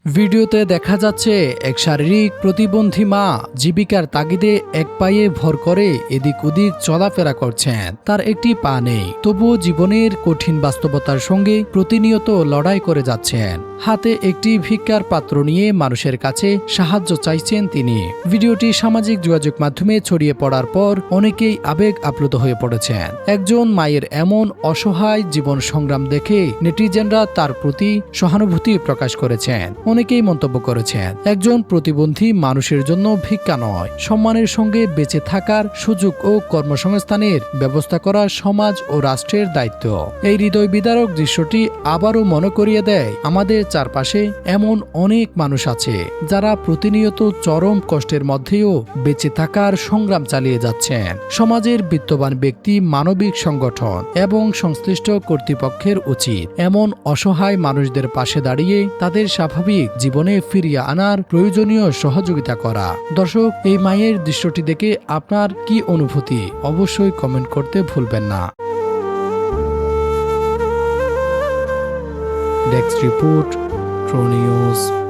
ভিডিওতে দেখা যাচ্ছে এক শারীরিক প্রতিবন্ধী মা জীবিকার তাগিদে এক পায়ে ভর করে এদিক ওদিক চলাফেরা করছেন। তার একটি পা নেই, তবুও জীবনের কঠিন বাস্তবতার সঙ্গে প্রতিনিয়ত লড়াই করে যাচ্ছেন। হাতে একটি ভিক্ষার পাত্র নিয়ে মানুষের কাছে সাহায্য চাইছেন তিনি। ভিডিওটি সামাজিক যোগাযোগ মাধ্যমে ছড়িয়ে পড়ার পর অনেকেই আবেগ আপ্লুত হয়ে পড়েছেন। একজন মায়ের এমন অসহায় জীবন সংগ্রাম দেখে নেটিজেনরা তার প্রতি সহানুভূতি প্রকাশ করেছেন। অনেকেই মন্তব্য করেছেন, একজন প্রতিবন্ধী মানুষের জন্য ভিক্ষা নয়, সম্মানের সঙ্গে বেঁচে থাকার সুযোগ ও কর্মসংস্থানের ব্যবস্থা করা সমাজ ও রাষ্ট্রের দায়িত্ব। এই হৃদয় বিদারক দৃশ্যটি আবারও মনে করিয়ে দেয়, আমাদের চারপাশে এমন অনেক মানুষ আছে যারা প্রতিনিয়ত চরম কষ্টের মধ্যেও বেঁচে থাকার সংগ্রাম চালিয়ে যাচ্ছেন। সমাজের বিত্তবান ব্যক্তি, মানবিক সংগঠন এবং সংশ্লিষ্ট কর্তৃপক্ষের উচিত এমন অসহায় মানুষদের পাশে দাঁড়িয়ে তাদের স্বাভাবিক জীবনে ফিরিয়ে আনার প্রয়োজনীয় সহযোগিতা করা। দর্শক, এই মায়ের দৃশ্যটি দেখে আপনার কি অনুভূতি অবশ্যই কমেন্ট করতে ভুলবেন না। Desk report, true news.